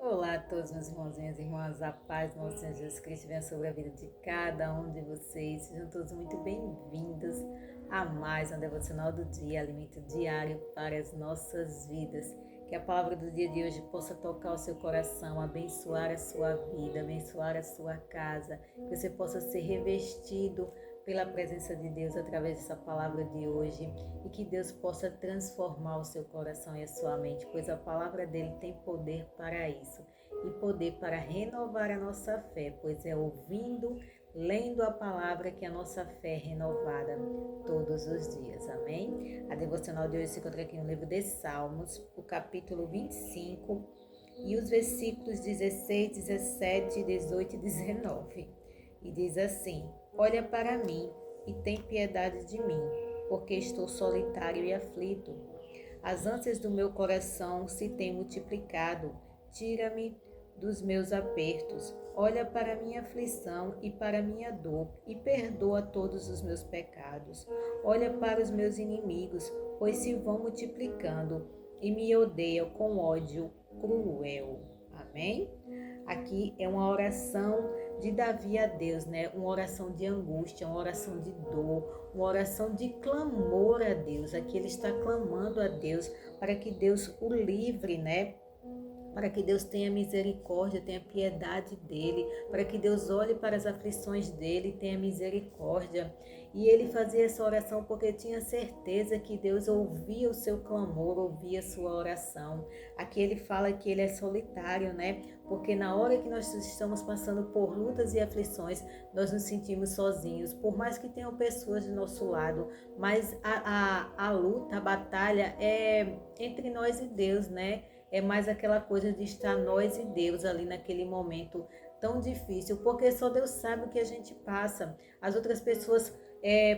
Olá a todos, meus irmãozinhos e irmãs, a paz do nosso Senhor Jesus Cristo venha sobre a vida de cada um de vocês. Sejam todos muito bem-vindos a mais um devocional do dia, alimento diário para as nossas vidas. Que a palavra do dia de hoje possa tocar o seu coração, abençoar a sua vida, abençoar a sua casa, que você possa ser revestido pela presença de Deus através dessa palavra de hoje e que Deus possa transformar o seu coração e a sua mente, pois a palavra dele tem poder para isso e poder para renovar a nossa fé, pois é ouvindo, lendo a palavra que a nossa fé é renovada todos os dias, amém? A devocional de hoje se encontra aqui no livro de Salmos, o capítulo 25 e os versículos 16, 17, 18 e 19. E diz assim: Olha para mim e tem piedade de mim, porque estou solitário e aflito. As ânsias do meu coração se têm multiplicado. Tira-me dos meus apertos. Olha para minha aflição e para minha dor e perdoa todos os meus pecados. Olha para os meus inimigos, pois se vão multiplicando e me odeiam com ódio cruel. Amém? Aqui é uma oração de Davi a Deus, né? Uma oração de angústia, uma oração de dor, uma oração de clamor a Deus. Aqui ele está clamando a Deus para que Deus o livre, né? Para que Deus tenha misericórdia, tenha piedade dele, para que Deus olhe para as aflições dele e tenha misericórdia. E ele fazia essa oração porque tinha certeza que Deus ouvia o seu clamor, ouvia a sua oração. Aqui ele fala que ele é solitário, né? Porque na hora que nós estamos passando por lutas e aflições, nós nos sentimos sozinhos. Por mais que tenham pessoas do nosso lado, mas a luta, a batalha é entre nós e Deus, né? É mais aquela coisa de estar nós e Deus ali naquele momento tão difícil, porque só Deus sabe o que a gente passa. As outras pessoas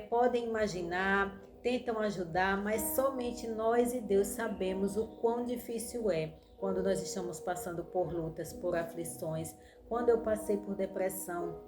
podem imaginar, tentam ajudar, mas somente nós e Deus sabemos o quão difícil é quando nós estamos passando por lutas, por aflições. Quando eu passei por depressão,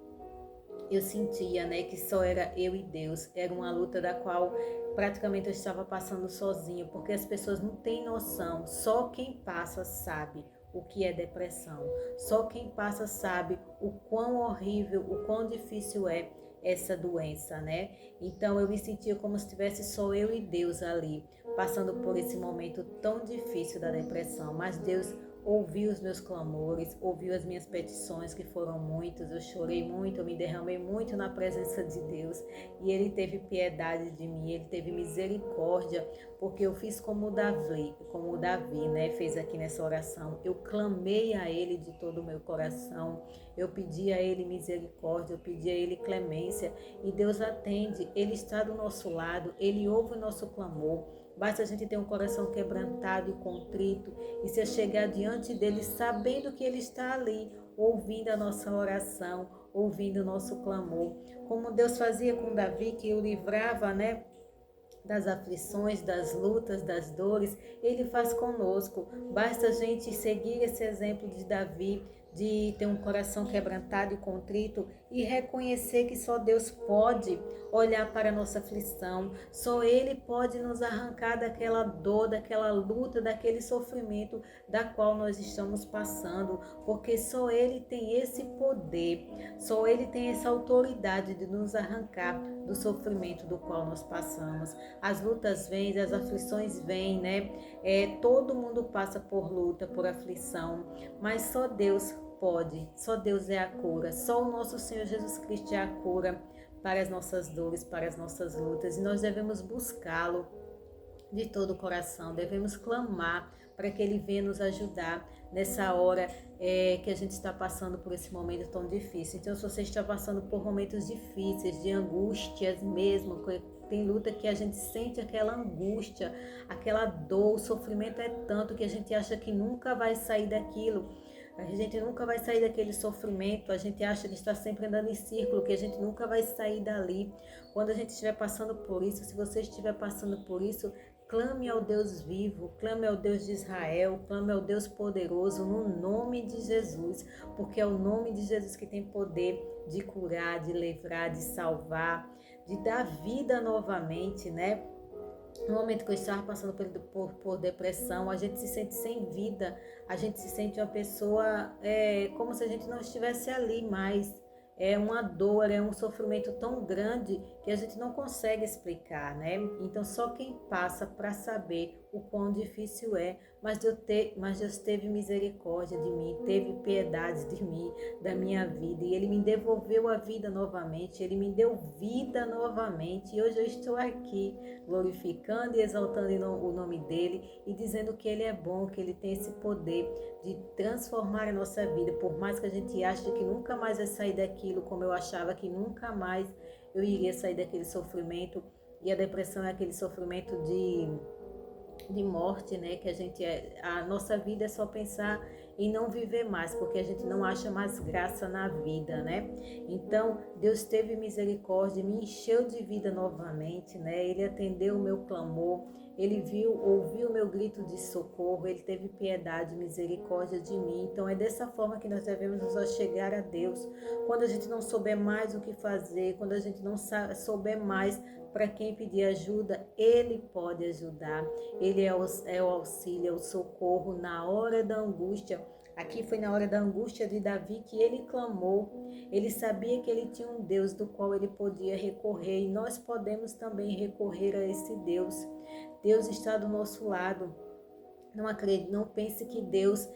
eu sentia, né, que só era eu e Deus. Era uma luta da qual praticamente eu estava passando sozinho, porque as pessoas não têm noção. Só quem passa sabe o que é depressão. Só quem passa sabe o quão horrível, o quão difícil é essa doença, né? Então eu me sentia como se tivesse só eu e Deus ali, passando por esse momento tão difícil da depressão. Mas Deus ouviu os meus clamores, ouviu as minhas petições, que foram muitas. Eu chorei muito, eu me derramei muito na presença de Deus e Ele teve piedade de mim, Ele teve misericórdia, porque eu fiz como o Davi, né, fez aqui nessa oração. Eu clamei a Ele de todo o meu coração, eu pedi a Ele misericórdia, eu pedi a Ele clemência e Deus atende. Ele está do nosso lado, Ele ouve o nosso clamor. Basta a gente ter um coração quebrantado e contrito e se chegar diante dele sabendo que ele está ali, ouvindo a nossa oração, ouvindo o nosso clamor. Como Deus fazia com Davi, que o livrava, né, das aflições, das lutas, das dores, ele faz conosco. Basta a gente seguir esse exemplo de Davi, de ter um coração quebrantado e contrito e reconhecer que só Deus pode olhar para a nossa aflição, só Ele pode nos arrancar daquela dor, daquela luta, daquele sofrimento da qual nós estamos passando, porque só Ele tem esse poder, só Ele tem essa autoridade de nos arrancar do sofrimento do qual nós passamos. As lutas vêm, as aflições vêm, né? Todo mundo passa por luta, por aflição, mas só Deus pode, só Deus é a cura, só o nosso Senhor Jesus Cristo é a cura para as nossas dores, para as nossas lutas, e nós devemos buscá-lo de todo o coração, devemos clamar para que Ele venha nos ajudar nessa hora que a gente está passando por esse momento tão difícil. Então, se você está passando por momentos difíceis, de angústias mesmo, tem luta que a gente sente aquela angústia, aquela dor, o sofrimento é tanto que a gente acha que nunca vai sair daquilo. A gente nunca vai sair daquele sofrimento, a gente acha que está sempre andando em círculo, que a gente nunca vai sair dali. Quando a gente estiver passando por isso, se você estiver passando por isso, clame ao Deus vivo, clame ao Deus de Israel, clame ao Deus poderoso, no nome de Jesus, porque é o nome de Jesus que tem poder de curar, de livrar, de salvar, de dar vida novamente, né? no momento que eu estava passando por depressão, a gente se sente sem vida, a gente se sente uma pessoa como se a gente não estivesse ali mais. É uma dor, é um sofrimento tão grande que a gente não consegue explicar, né? Então só quem passa para saber o quão difícil é. Mas Deus teve misericórdia de mim, teve piedade de mim, da minha vida, e Ele me devolveu a vida novamente, Ele me deu vida novamente, e hoje eu estou aqui glorificando e exaltando o nome dEle e dizendo que Ele é bom, que Ele tem esse poder de transformar a nossa vida, por mais que a gente ache que nunca mais vai sair daquilo, como eu achava que nunca mais eu iria sair daquele sofrimento, e a depressão é aquele sofrimento de morte, né? Que a nossa vida é só pensar em não viver mais, porque a gente não acha mais graça na vida, né? Então, Deus teve misericórdia, me encheu de vida novamente, né? Ele atendeu o meu clamor, ele ouviu o meu grito de socorro, ele teve piedade, misericórdia de mim. Então, é dessa forma que nós devemos nos chegar a Deus. Quando a gente não souber mais o que fazer, quando a gente não souber mais para quem pedir ajuda, Ele pode ajudar. Ele é o auxílio, é o socorro na hora da angústia. Aqui foi na hora da angústia de Davi que ele clamou. Ele sabia que ele tinha um Deus do qual ele podia recorrer, e nós podemos também recorrer a esse Deus. Deus está do nosso lado. Não acredite, não pense que Deus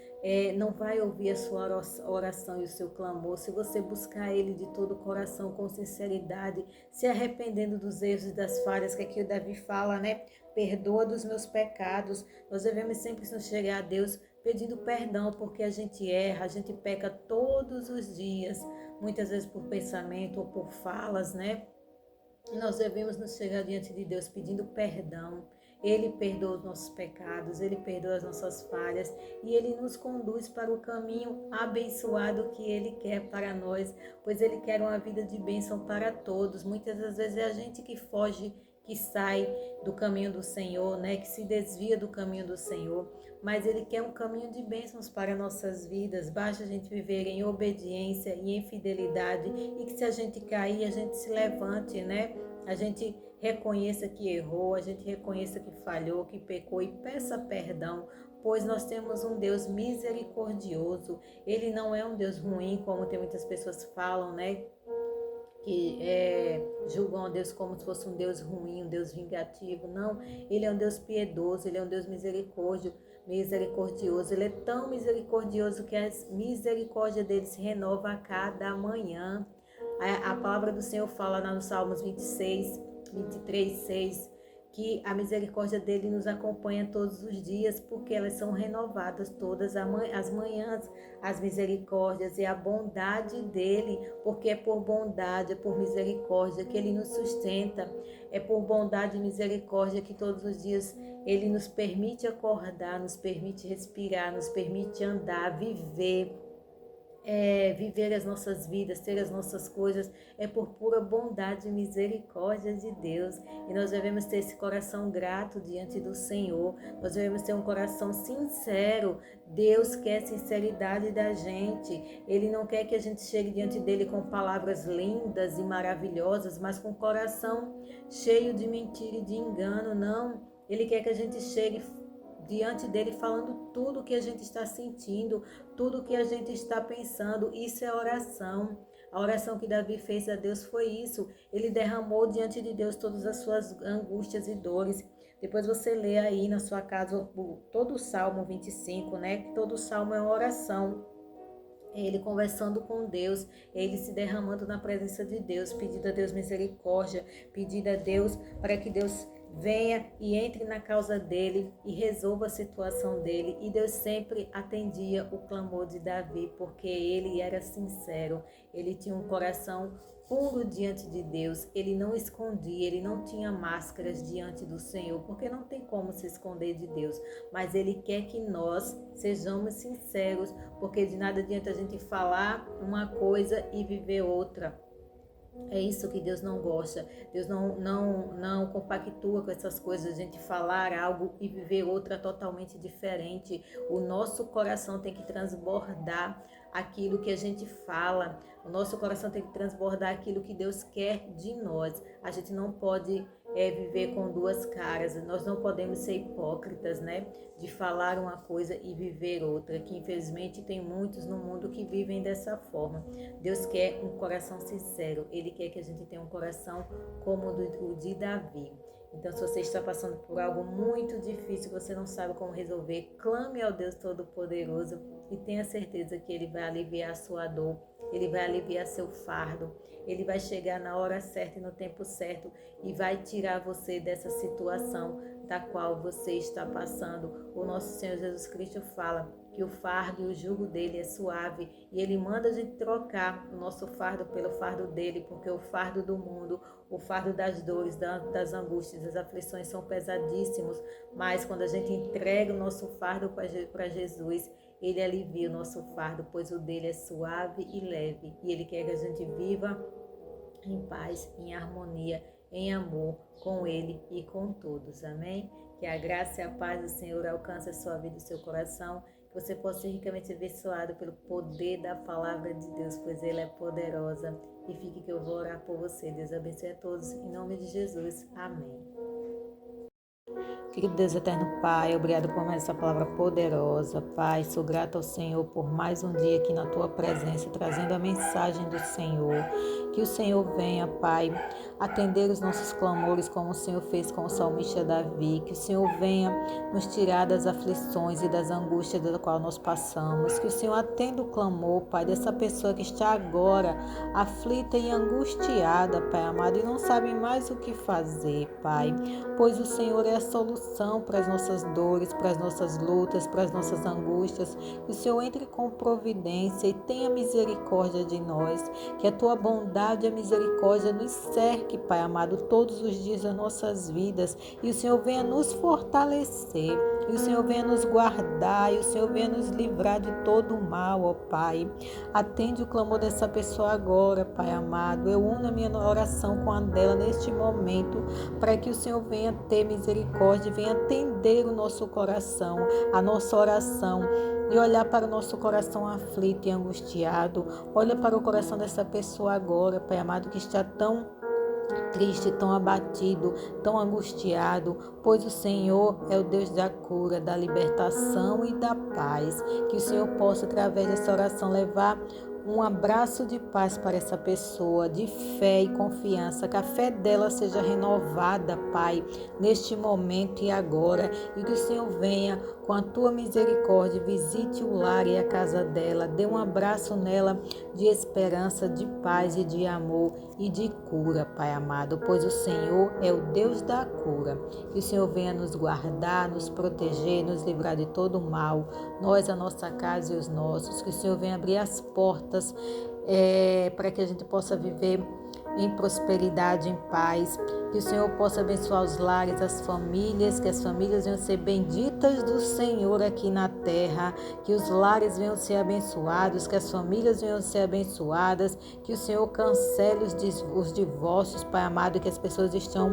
não vai ouvir a sua oração e o seu clamor. Se você buscar Ele de todo o coração, com sinceridade, se arrependendo dos erros e das falhas, que aqui o Davi fala, né? Perdoa dos meus pecados. Nós devemos sempre nos chegar a Deus pedindo perdão, porque a gente erra, a gente peca todos os dias, muitas vezes por pensamento ou por falas, né? E nós devemos nos chegar diante de Deus pedindo perdão. Ele perdoa os nossos pecados, Ele perdoa as nossas falhas e Ele nos conduz para o caminho abençoado que Ele quer para nós, pois Ele quer uma vida de bênção para todos. Muitas das vezes é a gente que foge, que sai do caminho do Senhor, né? Que se desvia do caminho do Senhor, mas Ele quer um caminho de bênçãos para nossas vidas. Basta a gente viver em obediência e em fidelidade, e que se a gente cair, a gente se levante, né? A gente reconheça que errou, a gente reconheça que falhou, que pecou e peça perdão, pois nós temos um Deus misericordioso. Ele não é um Deus ruim, como tem muitas pessoas que falam, né? Que julgam a Deus como se fosse um Deus ruim, um Deus vingativo. Não, Ele é um Deus piedoso, Ele é um Deus misericordioso. Ele é tão misericordioso que a misericórdia dele se renova a cada manhã. A palavra do Senhor fala lá no Salmos 23, 6, que a misericórdia dele nos acompanha todos os dias, porque elas são renovadas todas as manhãs, as misericórdias e a bondade dele, porque é por bondade, é por misericórdia que ele nos sustenta, é por bondade e misericórdia que todos os dias ele nos permite acordar, nos permite respirar, nos permite andar, viver as nossas vidas, ter as nossas coisas, é por pura bondade e misericórdia de Deus. E nós devemos ter esse coração grato diante do Senhor, nós devemos ter um coração sincero. Deus quer sinceridade da gente, Ele não quer que a gente chegue diante dele com palavras lindas e maravilhosas, mas com o coração cheio de mentira e de engano. Não, Ele quer que a gente chegue diante dele falando tudo o que a gente está sentindo, tudo o que a gente está pensando. Isso é oração. A oração que Davi fez a Deus foi isso. Ele derramou diante de Deus todas as suas angústias e dores. Depois você lê aí na sua casa todo o Salmo 25, né? Todo o Salmo é uma oração. Ele conversando com Deus, ele se derramando na presença de Deus, pedindo a Deus misericórdia, pedindo a Deus para que Deus venha e entre na causa dele e resolva a situação dele. E Deus sempre atendia o clamor de Davi, porque ele era sincero, ele tinha um coração puro diante de Deus, ele não escondia, ele não tinha máscaras diante do Senhor, porque não tem como se esconder de Deus, mas ele quer que nós sejamos sinceros, porque de nada adianta a gente falar uma coisa e viver outra. É isso que Deus não gosta. Deus não compactua com essas coisas, a gente falar algo e viver outra totalmente diferente. O nosso coração tem que transbordar aquilo que a gente fala. O nosso coração tem que transbordar aquilo que Deus quer de nós. A gente não pode viver com duas caras. Nós não podemos ser hipócritas, né? De falar uma coisa e viver outra, que infelizmente tem muitos no mundo que vivem dessa forma. Deus quer um coração sincero, Ele quer que a gente tenha um coração como o de Davi. Então, se você está passando por algo muito difícil, você não sabe como resolver, clame ao Deus Todo-Poderoso e tenha certeza que Ele vai aliviar a sua dor, Ele vai aliviar seu fardo, Ele vai chegar na hora certa e no tempo certo e vai tirar você dessa situação da qual você está passando. O nosso Senhor Jesus Cristo fala que o fardo e o jugo dele é suave e ele manda a gente trocar o nosso fardo pelo fardo dele, porque o fardo do mundo, o fardo das dores, das angústias, das aflições são pesadíssimos, mas quando a gente entrega o nosso fardo para Jesus, ele alivia o nosso fardo, pois o dele é suave e leve e ele quer que a gente viva em paz, em harmonia, em amor com ele e com todos. Amém? Que a graça e a paz do Senhor alcance a sua vida e o seu coração, que você possa ser ricamente abençoado pelo poder da palavra de Deus, pois ela é poderosa. E fique que eu vou orar por você. Deus abençoe a todos, em nome de Jesus. Amém. Querido Deus eterno Pai, obrigado por mais essa palavra poderosa. Pai, sou grata ao Senhor por mais um dia aqui na Tua presença, trazendo a mensagem do Senhor. Que o Senhor venha, Pai, atender os nossos clamores como o Senhor fez com o salmista Davi. Que o Senhor venha nos tirar das aflições e das angústias da qual nós passamos. Que o Senhor atenda o clamor, Pai, dessa pessoa que está agora aflita e angustiada, Pai amado, e não sabe mais o que fazer, Pai. Pois o Senhor é a solução para as nossas dores, para as nossas lutas, para as nossas angústias. Que o Senhor entre com providência e tenha misericórdia de nós. Que a Tua bondade e a misericórdia nos cerque, Pai amado, todos os dias das nossas vidas. E o Senhor venha nos fortalecer. E o Senhor venha nos guardar. E o Senhor venha nos livrar de todo o mal, ó Pai. Atende o clamor dessa pessoa agora, Pai amado. Eu uno a minha oração com a dela neste momento, para que o Senhor venha ter misericórdia, venha atender o nosso coração, a nossa oração, e olhar para o nosso coração aflito e angustiado. Olha para o coração dessa pessoa agora, Pai amado, que está tão triste, tão abatido, tão angustiado, pois o Senhor é o Deus da cura, da libertação e da paz. Que o Senhor possa, através dessa oração, levar um abraço de paz para essa pessoa, de fé e confiança, que a fé dela seja renovada, Pai, neste momento e agora, e que o Senhor venha com a Tua misericórdia, visite o lar e a casa dela, dê um abraço nela de esperança, de paz e de amor e de cura, Pai amado, pois o Senhor é o Deus da cura. Que o Senhor venha nos guardar, nos proteger, nos livrar de todo o mal, nós, a nossa casa e os nossos. Que o Senhor venha abrir as portas para que a gente possa viver em prosperidade, em paz. Que o Senhor possa abençoar os lares, as famílias, que as famílias venham ser benditas do Senhor aqui na terra, que os lares venham ser abençoados, que as famílias venham ser abençoadas, que o Senhor cancele os divórcios, Pai amado, que as pessoas estão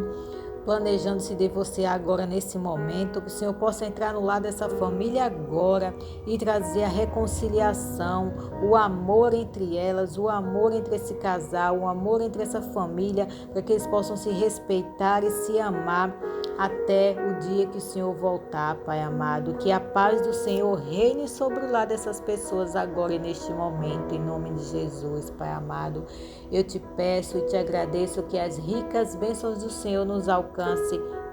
planejando se divorciar agora nesse momento, que o Senhor possa entrar no lar dessa família agora e trazer a reconciliação, o amor entre elas, o amor entre esse casal, o amor entre essa família, para que eles possam se respeitar e se amar até o dia que o Senhor voltar, Pai amado. Que a paz do Senhor reine sobre o lar dessas pessoas agora e neste momento, em nome de Jesus, Pai amado. Eu te peço e te agradeço que as ricas bênçãos do Senhor nos alcance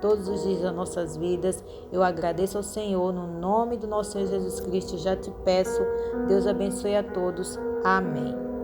todos os dias das nossas vidas. Eu agradeço ao Senhor, no nome do nosso Senhor Jesus Cristo, já te peço. Deus abençoe a todos. Amém.